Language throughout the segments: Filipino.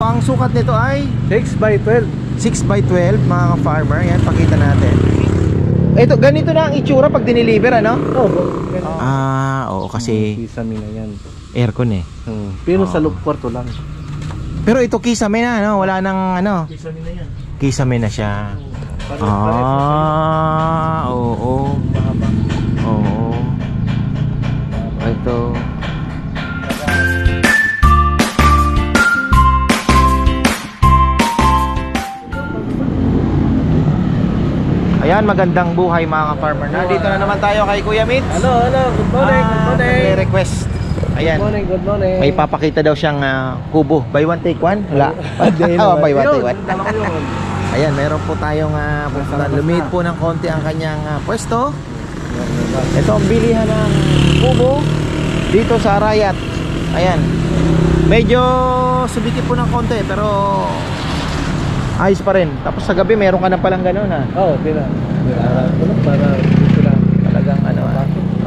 ang sukat nito ay 6x12. 6x12 mga ka-farmer. Yan, pakita natin. Ito, ganito na ang itsura pag dineliver, ano? Oo. Oo, kasi Kisame na yan. aircon eh. Pero sa loob kwarto lang. Pero ito kisame na, no? Wala nang ano. Kisame na yan. Kisame na siya. Oo. Oo. Ito. Ayan, magandang buhay mga ka-farmer. Dito na naman tayo kay Kuya Mitz. Hello. Good morning. Good morning. Request. Ayan. Good morning. May papakita daw siyang kubo. Buy one take one? Wala. Buy one take one. Ayan, meron po tayong lumit po ng konti ang kanyang pwesto. Ito ang bilihan ng kubo dito sa Arayat. Ayan. Medyo subiti po ng konti pero ayos pa rin. Tapos sa gabi meron ka na palang gano'n ha. Oo, para dito lang. Talagang ano.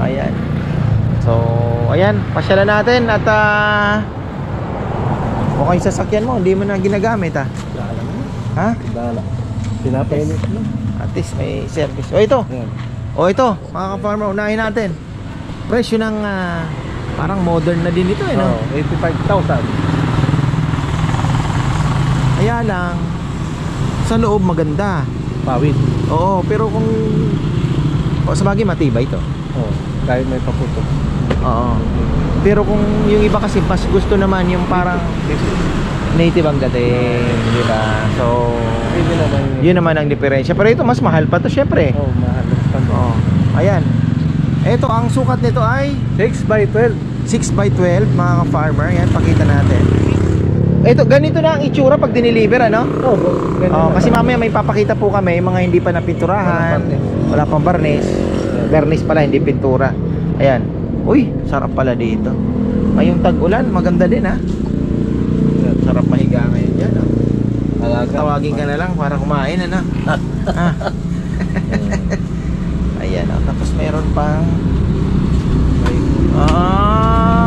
Ayan. So, ayan, pasyalan natin at mukhang sasakyan mo, hindi mo na ginagamit ha. Dala mo. Ha? Dala. Pinapainit mo. At least may service. O ito. Yan. O ito, mga ka-farmer, unahin natin. Presyo ng parang modern na din ito eh, no? 85,000. Kaya lang sa loob maganda. Pawid. Oo, pero kung sa bagay matibay ito. Oo, kahit may paputok. Oo. Pero kung yung iba kasi mas gusto naman yung parang native ang dating, di ba? So, yun naman ang diferensya. Pero ito mas mahal pa to syempre. Oo, mahal pa. Oo. Ayan. Ito ang sukat nito ay 6x12. 6x12 mga ka-farmer. Yan, pakita natin. Ito, ganito na ang itsura pag dineliver, ano? Oo, kasi mamaya may papakita po kami mga hindi pa napinturahan, wala pang barnis. Barnis pala, hindi pintura. Ayan. Uy, sarap pala dito. Ngayong tag-ulan, maganda din ha. Sarap mahiga ngayon dyan, no? Tawagin ka na lang para kumain, ano? Ayan, oh. Tapos meron pang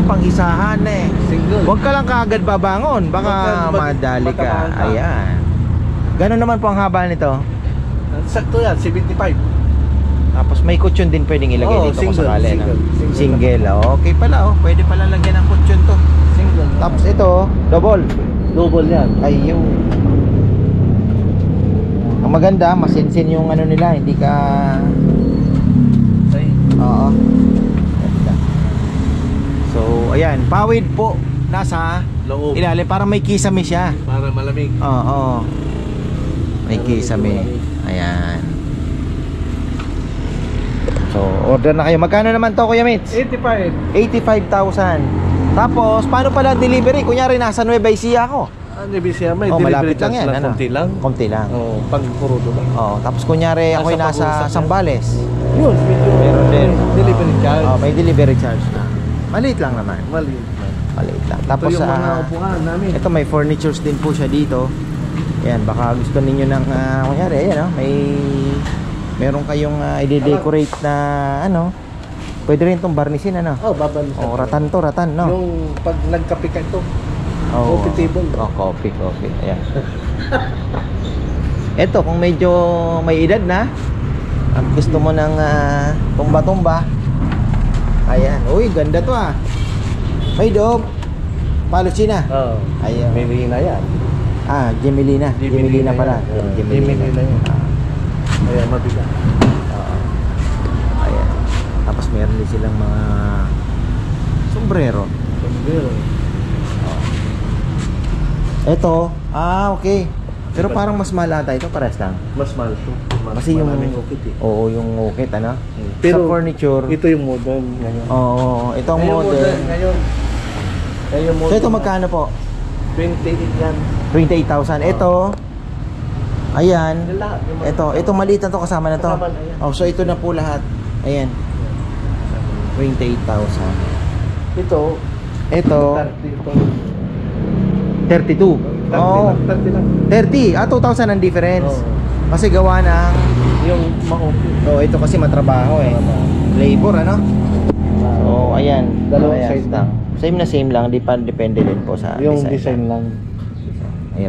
pang-isahan eh. Single. Huwag ka lang kaagad babangon, baka madali ka. Ayan. Gano'n naman po ang haba nito? Sakto yan, 75. Tapos may kutsyon din pwedeng ilagay dito kung sakali. Single. Okay pala, oh. Pwede pala lagyan ng kutsyon to. Single. Tapos ito, double. Double yan. Ayun. Ang maganda, masinsin yung ano nila, hindi ka... Oo. So, ayan, pawid po nasa loob. ilalim, parang may kisame siya. Para malamig. Oo. May kisame. Ayan. So, order na kayo. Magkano naman to, Kuya Mitz? 85. 85,000. Tapos, paano pala delivery? Kunyari, nasa Nueva Ecija ako. Nebisya may malapit delivery lang yan. Ano? konti lang. Konti lang. Oo, pag purudo lang. Tapos kunyari ako'y nasa Sambales. Yun, Meron din. delivery charge. May delivery charge na. Maliit lang naman. Maliit. Maliit lang. Ito Tapos yung mga upuan namin. ito may furnitures din po siya dito. Ayan, baka gusto ninyo ng kunyari, ayan, meron kayong i-decorate na ano. Pwede rin itong barnisin, ano? Babanisan. Ratan, no? Yung pag nagkape ka ito. Oh, Coffee table. Coffee. Ayan. Ito, kung medyo may edad na at gusto mo ng tumba-tumba. Ayan. Uy, ganda to ah. May dog. Palucina. Oo. Ayan. Melina yan. Gemelina. Gemelina pala. Gemelina yan. Ayan, mabigat. Ayan. Tapos meron din silang mga sombrero. Ito, okay. Pero parang mas mahal ata ito, pares lang. Mas mahal to. Kasi yung ukit eh. Oo, yung ukit, ano? Pero sa furniture. ito yung modern ngayon. Oo, ito ang modern. Ngayon. So ito magkano po? 28 yan. 28,000. Ito, ayan. Yung lahat, yung mga- Ito maliit na to, kasama na to. Kasama na yan. So ito na po lahat. Ayan. 28,000. Ito, Ito, 32. 30 lang. 30. 2,000 ang difference. Oo. Kasi gawa ng Yung ma-okay. ito kasi matrabaho eh. Labor, ano? So, ayan. Dalawang Ayan, side lang. Same lang, depende din po sa Yung design lang.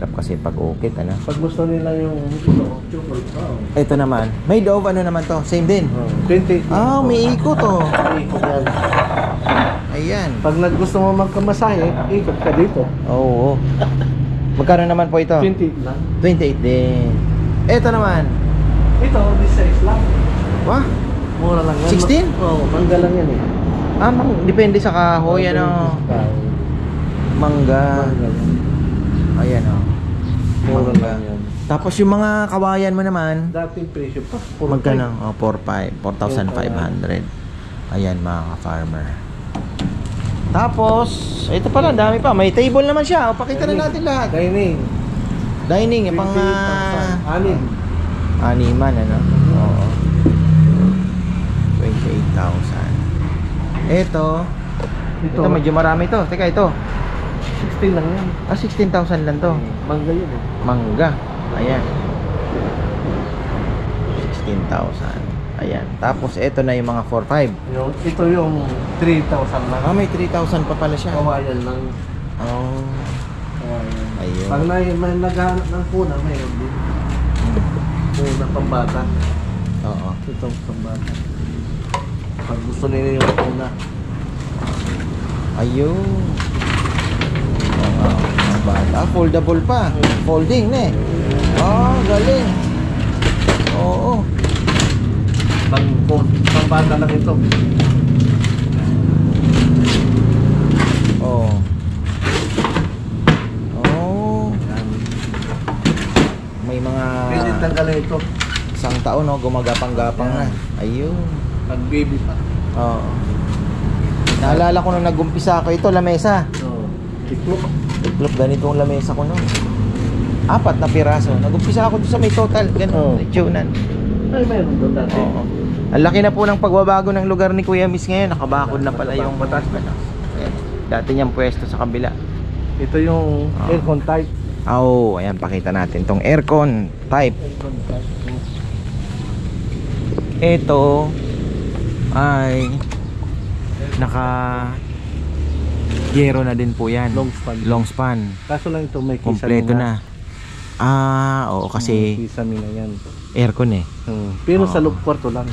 mahirap kasi pag ukit, ano. Pag gusto nila yung ito, chocolate. Ito naman, made of ano naman to? Same din. 20. Ah, may ikot oh. Ikot yan. Ayan. Pag gusto mo magkamasahe, ikot ka dito. Oo. Magkano naman po ito? 20 lang. 28 din. Ito naman. Ito, this size lang. Wah, Mura lang yan. 16? Oo, mangga lang yan eh. depende sa kahoy, ano. Mangga. Mangga lang. Ayan oh. Mura Mangga. lang yan. Tapos yung mga kawayan mo naman, Dating presyo pa. magkano? Oh, 4,500. Ayan mga ka-farmer. Tapos, ito pala, dami pa. May table naman siya. O, pakita na natin lahat. Dining. Dining, pang anim. animan, ano? Oo. 28,000. Ito medyo marami to. Teka, ito. 16 lang yan. 16,000 lang to. Mangga yun eh. Mangga. Ayan. 16,000. Ayan. Tapos, ito na yung mga 4,500. Ito yung 3,000 lang. May 3,000 pa pala siya. Kawayan lang. Oh. Kawayan. Ayun. Pag may naghahanap ng kuna, mayroon din. Kuna pambata. Oo. Ito pambata. Pag gusto nila yung kuna. Ayun. Mga bata. Foldable pa. Folding na eh. Galing. Oo. Pambata lang ito. Oo. May mga Pwede tanggalin ito. isang taon, no? Gumagapang-gapang na. Ayun. Pag baby pa. Oo. Naalala ko nung nag-umpisa ako ito, lamesa. Oo. Tiklop. Tiklop, ganito ang lamesa ko noon. 4 na piraso. Nag-umpisa ako doon sa may total. Ganun, tunan. Ay, mayroon doon dati. Oo. Ang laki na po ng pagbabago ng lugar ni Kuya Miss ngayon. Nakabakod na pala yung Mataas na. Ayan. Dati niyang pwesto sa kabila. Ito yung aircon type. Ayan, pakita natin tong aircon type. Aircon type. Ito ay naka yero na din po yan. Long span. Long span. Kaso lang ito may kisame Kompleto na. Oo, kasi kisame na yan. aircon eh. Pero sa loob kwarto lang.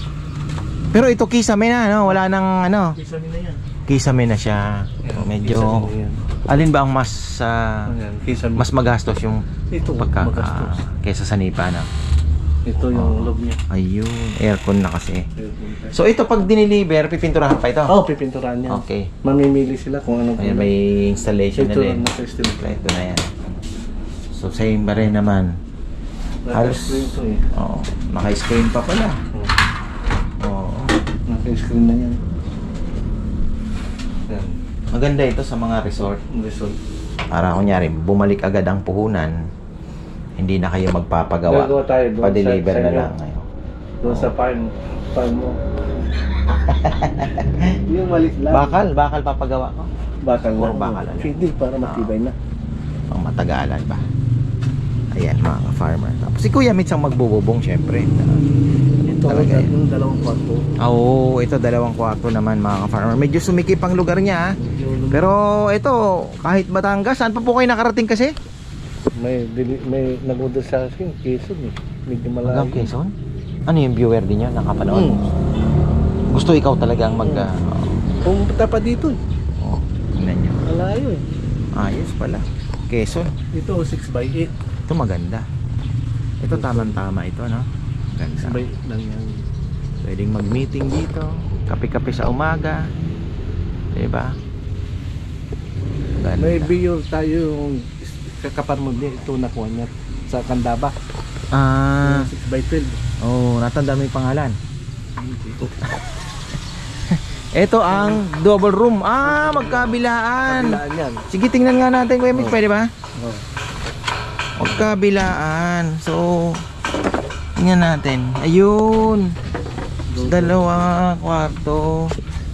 Pero ito kisame na, no? Wala nang ano. Kisame na yan. Kisame na siya. Medyo Kisame na yan. alin ba ang mas Kisame. mas magastos yung Ito, magastos. kaysa sa nipa, no? Ito yung loob niya. Ayun, aircon na kasi. Aircon type. So ito pag diniliver, pipinturahan pa ito? Pipinturahan yan. Okay. Mamimili sila kung anong Ayan, may installation ito na din. lang naka-estimate. Ito na yan. So same ba rin naman? Halos, Naka-screen to eh. oo, naka-screen pa pala. Oo. Naka-screen na yan. Yan. Maganda ito sa mga resort. Result. Para kunyari, bumalik agad ang puhunan, hindi na kayo magpapagawa. Gagawa tayo doon Pa-deliver sa na inyo. lang ngayon. Doon sa farm mo. Yung maliit lang. Bakal papagawa ko. Bakal Puro lang. bakal lang. Pwede para matibay na. Pang matagalan ba? Ayan mga farmer. Tapos si Kuya Mitch ang magbububong syempre. Ito, Talaga yan. yung dalawang kwarto. Ito 2 kwarto naman mga farmer. Medyo sumikip ang lugar niya. Pero ito, kahit Batangas, saan pa po kayo nakarating kasi? May nag-order sa akin, Quezon eh. Medyo malayo. Hanggang Quezon? Ano yung viewer din yun? Nakapanood? Gusto ikaw talagang Pumunta pa dito eh. Tingnan nyo. Malayo eh. Ayos pala. Quezon. Ito 6x8. Ito maganda. Ito tamang-tama ito, no? Ganda. 6x8 lang yan. Pwedeng mag-meeting dito. Kape-kape sa umaga. Diba? Ganda. May viewer tayo yung kakapar mo din. Ito nakuha niya sa Candaba. 6x12. Natanda mo yung pangalan. Ito ang double room. Magkabilaan. Kabilaan yan. Sige, tingnan nga natin, Kuya Mitch. Pwede ba? Oh. Magkabilaan. So, tingnan natin. Ayun. 2 kwarto.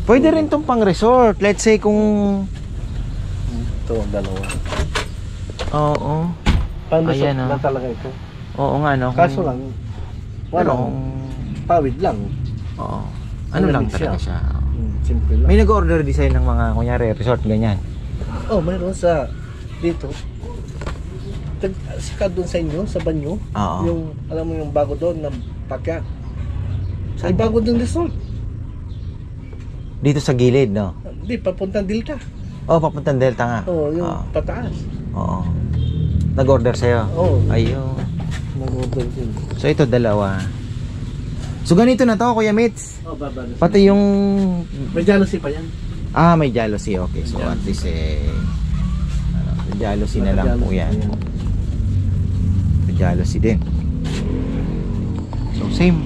Pwede rin itong pang resort. Let's say kung... Ito ang dalawa. Oo. Paano Ayan, na talaga ito? Oo nga, no? Kaso lang, Pero, pawid lang. oo. Ano lang Malamig talaga siya. Simple lang. May nag-order design ng mga, kunyari, resort, ganyan. Mayroon sa dito. Saka doon sa inyo, sa banyo, Oo. yung, alam mo yung bago doon na pakyat. Ay, bago doon resort. Dito sa gilid, no? Hindi, papuntang Delta. Oh, papuntang Delta nga. Oo, yung Oo. pataas. Oo. Nag-order sa'yo? Oo. Ayun. Nag-order din. So ito dalawa. So ganito na to, Kuya Mitz. Oh, baba na. Pati yung May jealousy pa yan. may jealousy. Okay. So at least may jealousy na lang po yan. May jealousy din. So same.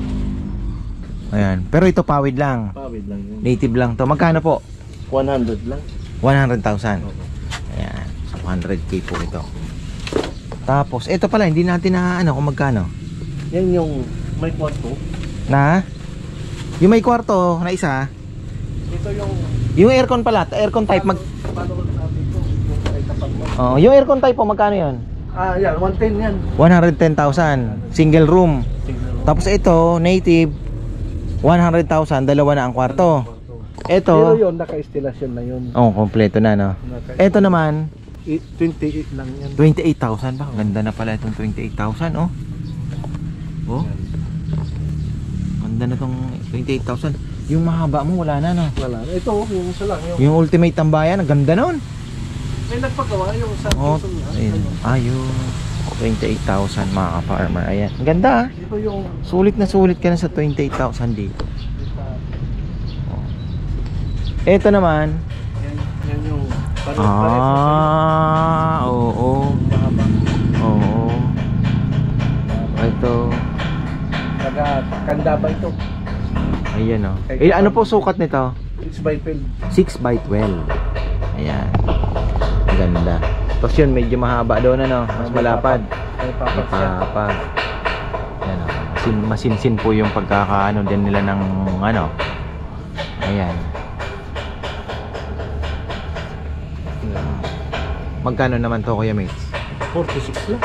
Ayan. Pero ito pawid lang. Pawid lang yun. Native lang to. Magkano po? 100 lang. 100,000. Ayan. So 100k po ito. Tapos ito pala hindi natin na kung magkano. Yan yung may kwarto. Na? Yung may kwarto na isa. Ito Yung aircon pala, aircon type paano ko sabi ko, yung ay kapag mo. yung aircon type po magkano 'yon? Yan, 110 yan. 110,000 single room. Tingnan mo. Tapos ito, native 100,000, dalawa na ang kwarto. Pero Ito, yun, naka-installation na yun. kompleto na no. Ito naman 28 lang yan. 28,000 ba? Ganda na pala itong 28,000 oh. Oh. Ganda na tong 28,000. Yung mahaba mo wala na no. Wala. Ito, yung isa lang. Yung ultimate tambayan, ang ganda noon. May nagpagawa yung sa Oh, Quezon niya. ayun. Ayun. 28,000 mga ka-farmer. Ayan. Ang ganda ah. Ito yung Sulit na sulit ka na sa 28,000 dito. Ito naman. yan yung pares Oo. mahaba. Oo. Ito. Taga-kanda ba ito? Ayan oh. Ano po sukat nito? 6 by 12. 6 by 12. Ayan. Ang ganda. Tapos yun, medyo mahaba doon ano. Mas malapad. May papat siya. Papag. Ayan oh. Masinsin po yung pagkakaano din nila ng ano. Ayan. Magkano naman to Kuya Mates? 46 lang.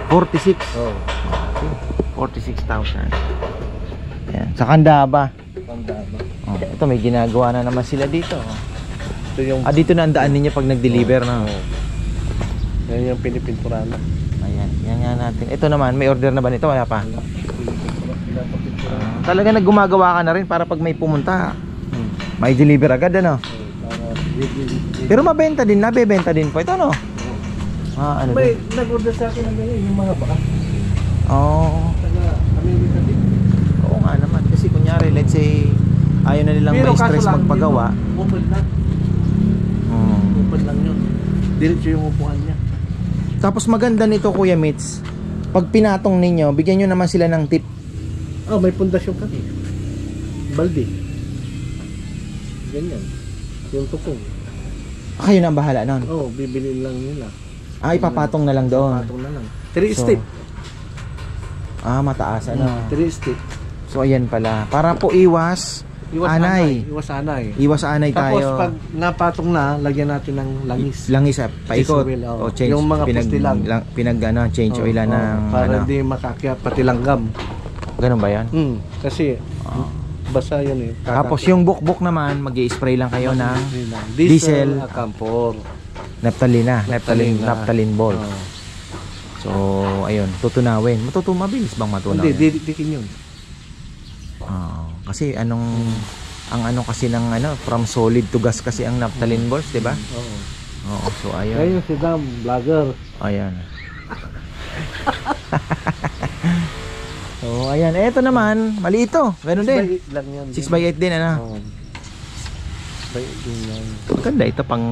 46. Oo. 46,000. Ayan. Sa Candaba. Kanda ba? Oh, ito may ginagawa na naman sila dito. Oh. Ito yung Dito na ang daan ninyo pag nag-deliver na. yan yung pinipintura na. Ayan, yan nga natin. Ito naman, may order na ba nito? Wala pa. Talaga naggumagawa ka na rin para pag may pumunta, may deliver agad ano. Pero mabenta din, nabebenta din po ito no. Ano May din? nag-order sa akin ng ganyan, yung mga baka. Oh, Taga-Amerika din. oo nga naman. Kasi kunyari, let's say, ayaw na nilang may stress magpagawa. Open lang. Open lang yun. Diretso yung upuan niya. Tapos maganda nito Kuya Mitz, pag pinatong ninyo, bigyan nyo naman sila ng tip. May pundasyon kami. Balde. Ganyan. Yung tukong. Kayo na ang bahala nun. Bibili lang nila. Ipapatong na lang doon. Patong na lang. 3 So, step. Mataas ano. 3 step. So ayan pala. Para po iwas anay. Iwas anay. Iwas anay Tapos tayo. pag napatong na, lagyan natin ng langis. Langis paikot. Diesel oil, O change. yung mga pusti lang. Change oil ng para hindi makakyat pati langgam. Ganun ba yan? Kasi basa yun eh. Tapos yung bukbok naman, mag-i-spray lang kayo ng diesel, diesel. acampor. Naphthalene ball. Oo. So ayun, tutunawin. Mabilis bang matunaw? Hindi, didikin yun. Kasi ang ano kasi ng from solid to gas kasi ang naphthalene balls, 'di ba? Oo, so ayun. Ayun si Dam, vlogger. Ayan. So ayan, eto naman, mali ito. Ganun din. 6x8 lang yan. 6x8 din ano. 6x8 din yan. Maganda ito pang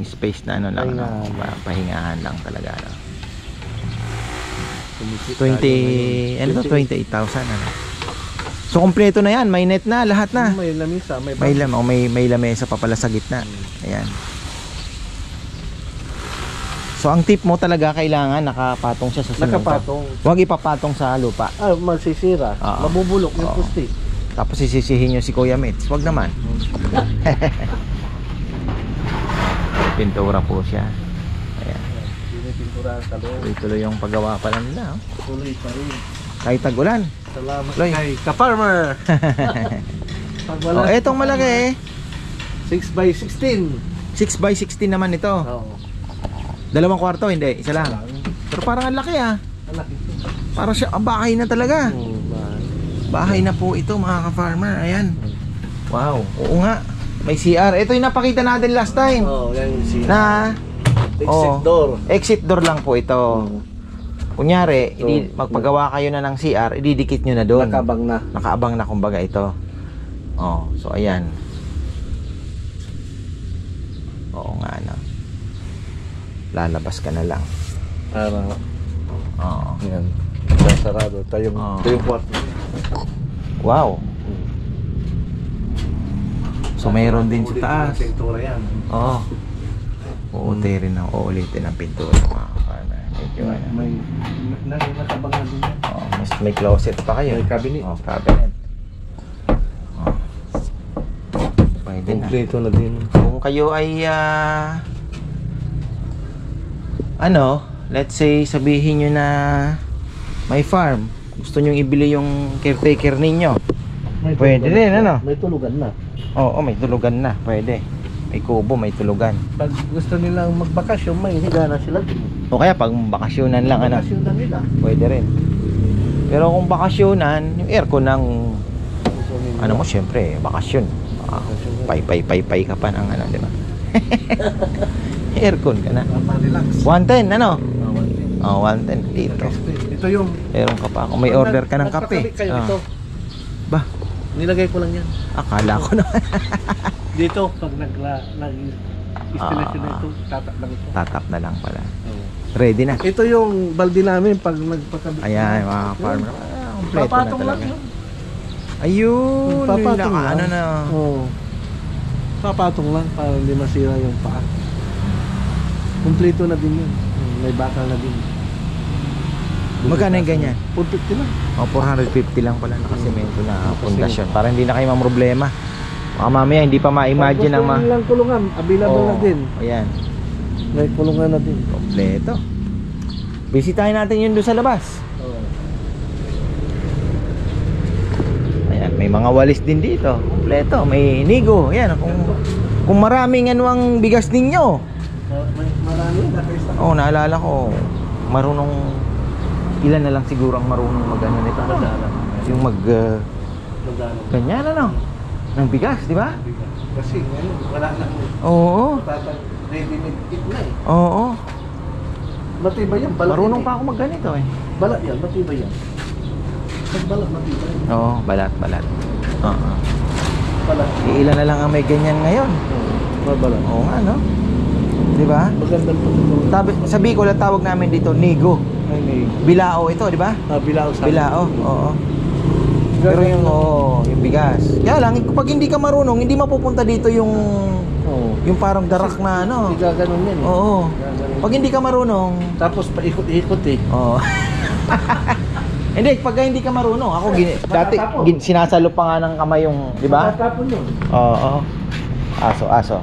space na ano lang, Pahingahan. pahingahan lang talaga ano. Tumisip 20, ano to, 28,000 ano. So kompleto na yan, may net na, lahat na. May lamisa, May lamesa pa pala sa gitna. Ayan. So ang tip mo talaga kailangan nakapatong siya sa semento. nakapatong. Huwag ipapatong sa lupa. Masisira. Oo. Mabubulok yung Oo. pusti. Tapos sisisihin nyo si Kuya Mitz. Huwag naman. Pintura po siya. Ayan. Pinipintura sa loob. Tuloy-tuloy yung paggawa pala nila. Tuloy pa rin. Kahit tag-ulan. Salamat Loy. kay ka-farmer. Pag wala, Etong malaki 6x16. 6x16 naman ito. Oo. 2 kwarto, hindi. Isa lang. Pero parang ang laki ah. Ang laki ito. Para siya, bahay na talaga. Bahay. Bahay na po ito mga ka-farmer. Ayan. Wow. Oo nga. May CR. Ito yung napakita natin last time. Yan yung CR. Na Exit door. exit door lang po ito. Kunyari, magpagawa kayo na ng CR, ididikit nyo na doon. Nakabang na. Nakaabang na kumbaga ito. Oh, so ayan. Oo nga na. Lalabas ka na lang. Parang, Oo. yan. Sarado. Ito yung kwarto. Wow. So mayroon din sa taas. Pintura yan. Oo. Uulitin ang pintura mga ka-farmer. Medyo ano. May nakabang na din yan. Oh, may closet pa kayo. May cabinet. Oh, cabinet. Oh. Pwede na. Kompleto na din. Kung kayo ay let's say sabihin nyo na may farm, gusto nyo ibili yung caretaker ninyo, pwede din ano? May tulugan na. Oo, may tulugan na, pwede. May kubo, may tulugan. Pag gusto nilang magbakasyon, may higa na sila din. O kaya pag bakasyonan lang Bakasyonan nila. pwede rin. Pero kung bakasyonan, yung aircon ng mo, syempre, bakasyon. Pay ka pa ng di ba? Aircon ka na. Relax. 110, Oh, 110 dito. Ito yung Meron ka pa. Kung may order ka ng kape. nagpakabit kayo ito. Ba, Nilagay ko lang yan. akala ko na. Dito, pag nag-installation na ito, tatap lang ito. Tatap na lang pala. Ready na. Ito yung balde namin pag nagpakabit. Ayan, mga farmer. Kompleto na Papatong lang talaga. yun. Ayun, Papatong lang. ano na. Oo. Papatong lang para hindi masira yung paa. Kompleto na din yun. May bakal na din. Magkano yung ganyan? 450 lang. O, 450 lang pala nakasemento na pundasyon. Para hindi na kayo mamroblema. Baka mamaya hindi pa ma-imagine ang Pag gusto nilang kulungan, available na din. Ayan, May kulungan na din. kompleto. Bisitahin natin yun doon sa labas. Ayan, may mga walis din dito. Kompleto, may nigo. Ayan, kung maraming ang bigas ninyo. Marami na kayo. Oh, naalala ko, marunong ilan na lang siguro ang marunong mag-ano nito. Yung ganyan ng bigas, di ba? Kasi ngayon, wala na. Oo. Ready-made kit na eh. Oo. Matibay yan. Balat Marunong yan pa ako magganito eh. Balat yan, matibay yan. Pag balat, matibay. Oo, balat. Oo. Balat. Ilan na lang ang may ganyan ngayon. Balat. Oo nga, no? Di ba? Magandang pagkakot. Sa Bicol ang tawag namin dito, nigo. Ay, may Bilao ito, di ba? bilao sa Bilao, oo. Pero yung bigas. Kaya lang, pag hindi ka marunong, hindi mapupunta dito yung parang darak na ano. Hindi gaganon yan eh. Oo. Gaganon. Pag hindi ka marunong, Tapos paikot-ikot eh. oo. Hindi, pag hindi ka marunong, ako dati sinasalo pa nga ng kamay yung, di ba? Matatapon yun. Oo. Aso.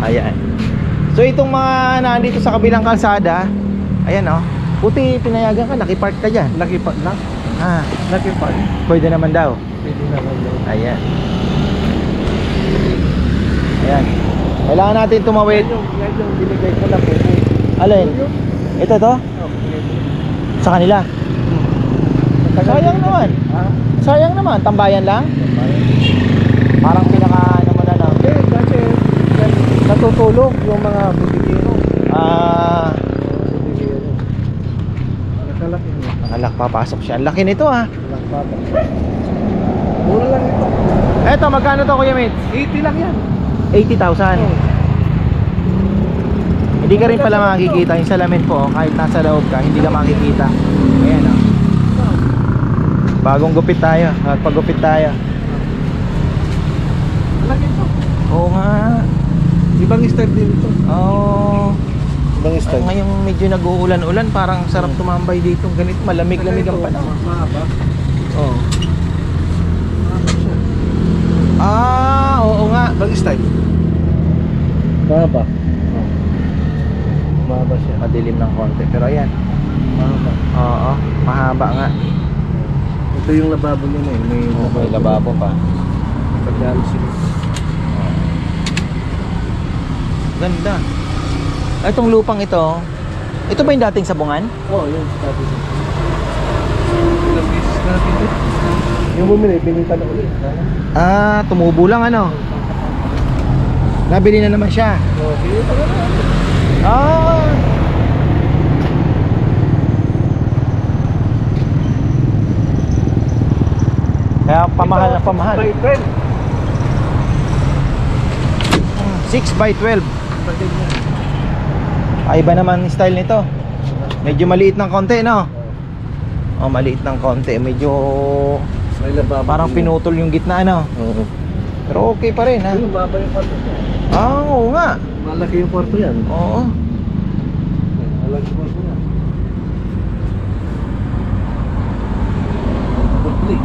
Ayan. So itong mga nandito sa kabilang kalsada, ayan puti pinayagan ka, nakipark ka dyan. Nakipark na? Nakipark. Pwede naman daw. Pwede naman daw. Ayan. Kailangan natin tumawid. Yan yung binigay ko lang pwede. Alin? Ito to? Sa kanila? Sayang naman. Sayang naman, tambayan lang. Parang pinaka naman Kasi natutulog yung mga bibigero. Nakalaki niya. Nakalak, papasok siya. Ang laki nito Mura lang ito. Eto, magkano to Kuya Mitch? 80 lang yan. 80,000. Hindi ka rin pala makikita yung salamin po, kahit nasa loob ka, hindi ka makikita. Ayan Bagong gupit tayo, magpagupit tayo. Laki ito. Oo nga. Ibang style din ito. Oo. Ibang style. Ngayong medyo nag-uulan-ulan, parang sarap tumambay dito. Ganito, malamig-lamig ang panahon. Mahaba. Oo. Mahaba siya. Oo nga. Ibang style. Mahaba. Mahaba siya. Madilim ng konti, pero ayan. Mahaba. Oo, mahaba nga. Ito yung lababo niya eh. May lababo pa. Pagdalo sila. Ganda. Itong lupang ito ba yung dating sabungan? Oo, yun sa dati. Ilang pieces na natin ito? Yung bumili, pinita na ulit. Tumubo lang ano. Nabili na naman siya. Oo, pinita na natin. Kaya pamahal na pamahal. 6 by 12. Iba naman style nito. Medyo maliit ng konti, no? Maliit ng konti. Medyo parang pinutol yung gitna, no? Oo. Pero okay pa rin, ha? Yung baba yung kwarto niya. Oo nga. Malaki yung kwarto yan. Oo. Malaki yung kwarto niya. Public.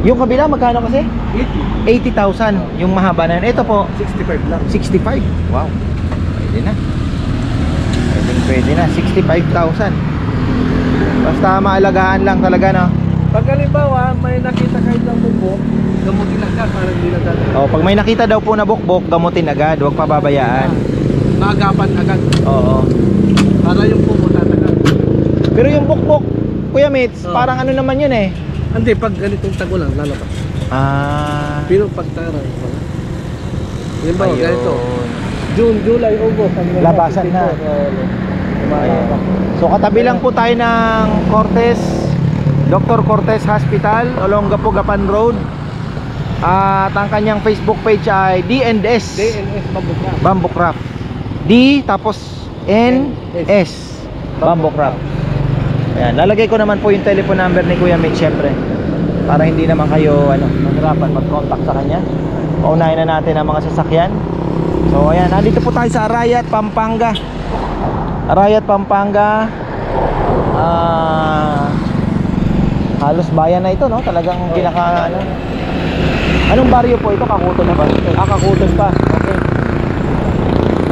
Yung kabila, magkano kasi? 80. 80,000 yung mahaba na yun. Ito po, 65 lang. 65. Wow. Pwede na. Pwede na. 65,000. Basta maalagaan lang talaga, no? Pag halimbawa, may nakita kahit ng bubok, gamutin agad para hindi na dali. Pag may nakita daw po na bukbok, gamutin agad. Huwag pababayaan. Maagapan agad. Oo. Para yung bubok tatagal. Pero yung bukbok, Kuya Mitz, parang ano naman yun eh. Hindi, pag ganitong tagulang, lalabas. Pero pag tara, wala. Halimbawa, Ayun. ganito. June, July, August. Labasan na. Ayun. So katabi lang po tayo ng Cortez, Dr. Cortez Hospital, Olongapo, Gapan Road. At ang kanyang Facebook page ay DNS DNS Bamboo Craft. Bamboo Craft. D tapos NS Bamboo Craft. Ayan, lalagay ko naman po yung telephone number ni Kuya Mitch, syempre, para hindi naman kayo mahirapan mag-contact sa kanya. Paunahin na natin ang mga sasakyan. So ayan, nandito po tayo sa Arayat, Pampanga. Arayat, Pampanga. Halos bayan na ito, no? Talagang kinaka ano. Anong baryo po ito? Kakuton na ba? Kakuton pa. Okay.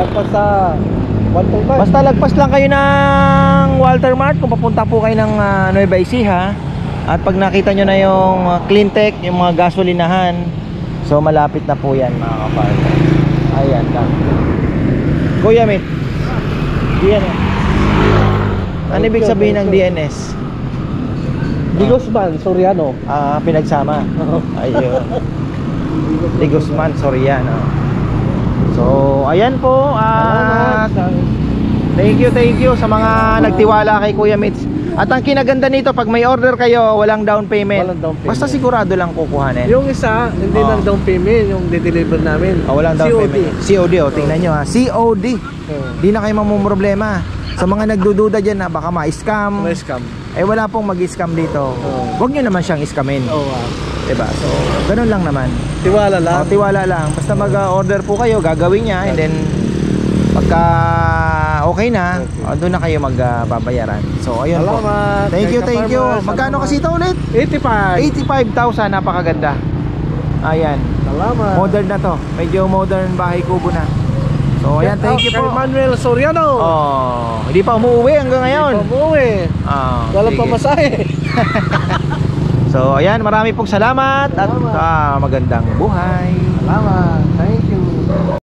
Lagpas sa 1.5. Basta lagpas lang kayo ng Walter Mart kung papunta po kayo ng Nueva Ecija. At pag nakita nyo na yung Cleantech, yung mga gasolinahan, so malapit na po yan, mga kapartner. Ayan lang. Kuya Mit, DNS. Ano ibig sabihin ng DNS? Di Guzman, Soriano. Pinagsama. Ayun. Di Guzman, Soriano. So, ayan po. Thank you sa mga nagtiwala kay Kuya Mitch. At ang kinaganda nito, pag may order kayo, walang down payment. Walang down payment. Basta sigurado lang kukuhanin. Yung isa, hindi lang down payment, yung de-deliver namin. Walang down COD. payment. COD, tingnan nyo ha. COD. Di na kayo mamumroblema. Sa mga nagdududa dyan na baka ma-scam. May scam. Wala pong mag-scam dito. Huwag nyo naman siyang scamin. Diba? So, ganun lang naman. Tiwala lang. Tiwala lang. Basta mag-order po kayo, gagawin niya, and then pagka okay na, doon na kayo magbabayaran. So, ayun po. Salamat. Thank you. Magkano kasi ito ulit? 85. 85,000, napakaganda. Ayan. Salamat. Modern na to. Medyo modern bahay kubo na. So, ayan, thank you po. Manuel Soriano. Hindi pa umuwi hanggang ngayon. Hindi pa umuwi. Wala pa masahe. So, ayan, marami pong salamat. At magandang buhay. Salamat. Thank you.